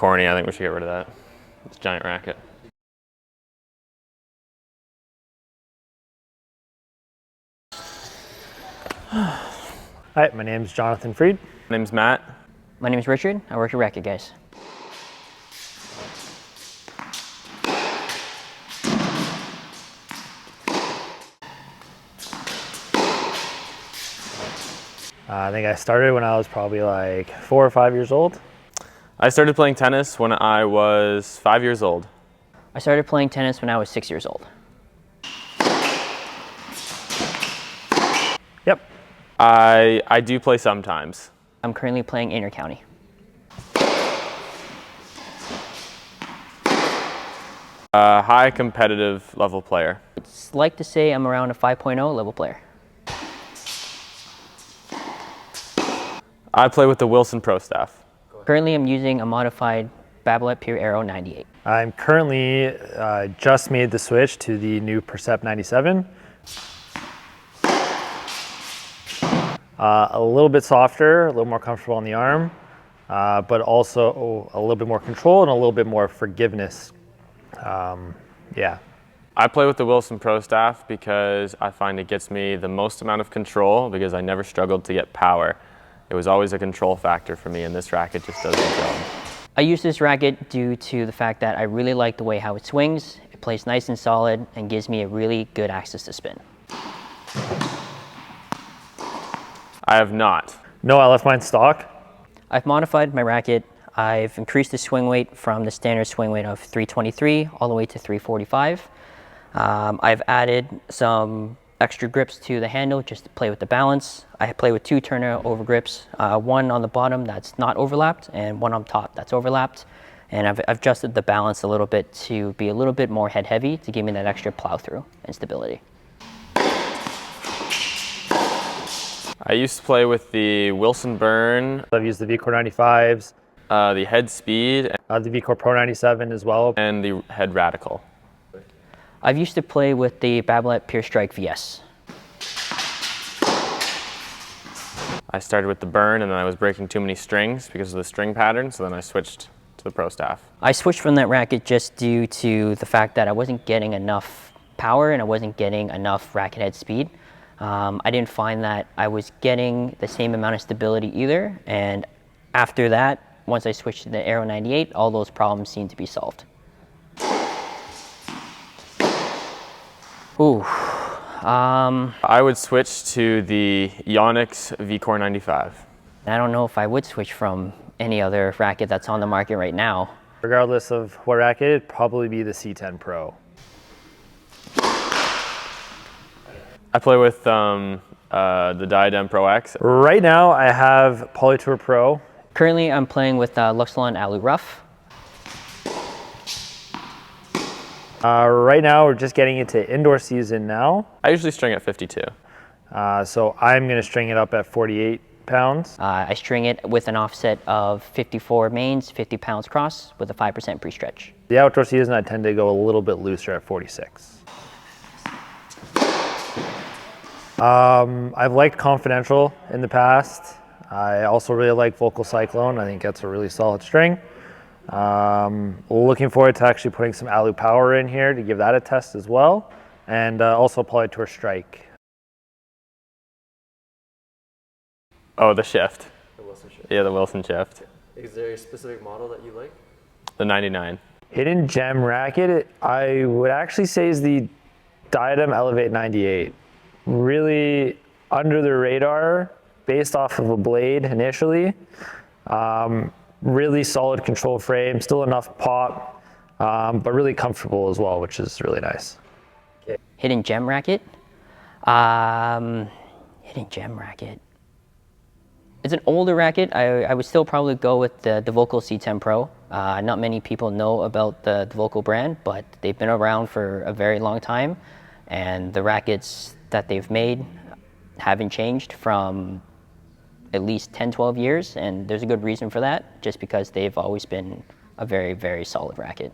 corny. I think we should get rid of that. This giant racket. Hi, my name is Jonathan Freed. My name's Matt. My name is Richard. I work at RacquetGuys. I think I started when I was probably like 4 or 5 years old. I started playing tennis when I was 5 years old. I started playing tennis when I was 6 years old. Yep. I do play sometimes. I'm currently playing inter-county. High competitive level player. It's like to say I'm around a 5.0 level player. I play with the Wilson Pro staff. Currently I'm using a modified Babolat Pure Aero 98. I'm currently just made the switch to the new Percept 97. A little bit softer, a little more comfortable on the arm, but also a little bit more control and a little bit more forgiveness. Yeah. I play with the Wilson Pro staff because I find it gets me the most amount of control because I never struggled to get power. It was always a control factor for me, and this racket just does the job. I use this racket due to the fact that I really like the way how it swings. It plays nice and solid and gives me a really good axis to spin. I have not. No, I left mine stock. I've modified my racket. I've increased the swing weight from the standard swing weight of 323 all the way to 345. I've added some extra grips to the handle just to play with the balance. I play with 2 turner over grips, one on the bottom that's not overlapped and one on top that's overlapped. And I've adjusted the balance a little bit to be a little bit more head heavy to give me that extra plow through and stability. I used to play with the Wilson Burn. I've used the VCore 95s. The Head Speed. The VCore Pro 97 as well. And the Head Radical. I've used to play with the Babolat Pure Strike VS. I started with the Burn and then I was breaking too many strings because of the string pattern, so then I switched to the Pro staff. I switched from that racket just due to the fact that I wasn't getting enough power and I wasn't getting enough racket head speed. I didn't find that I was getting the same amount of stability either, and after that, once I switched to the Aero 98, all those problems seemed to be solved. Ooh. I would switch to the Yonex VCore 95. I don't know if I would switch from any other racket that's on the market right now. Regardless of what racket, it'd probably be the C10 Pro. I play with the Diadem Pro X. Right now, I have Polytour Pro. Currently, I'm playing with Luxilon Alu Rough. Right now, we're just getting into indoor season now. I usually string at 52. So I'm going to string it up at 48 pounds. I string it with an offset of 54 mains, 50 pounds cross with a 5% pre-stretch. The outdoor season, I tend to go a little bit looser at 46. I've liked Confidential in the past. I also really like Vocal Cyclone. I think that's a really solid string. Looking forward to actually putting some Alu Power in here to give that a test as well. And also Polytour Strike. Oh, the Shift. The Wilson Shift. Yeah, the Wilson Shift. Is there a specific model that you like? The 99. Hidden gem racket, I would actually say is the Diadem Elevate 98. Really under the radar, based off of a blade initially. Really solid control frame, still enough pop, but really comfortable as well, which is really nice. Okay. Hidden gem racket. Hidden gem racket. It's an older racket. I would still probably go with the Vocal C10 Pro. Not many people know about the Vocal brand, but they've been around for a very long time, and the rackets that they've made haven't changed from at least 10, 12 years, and there's a good reason for that, just because they've always been a very, very solid racket.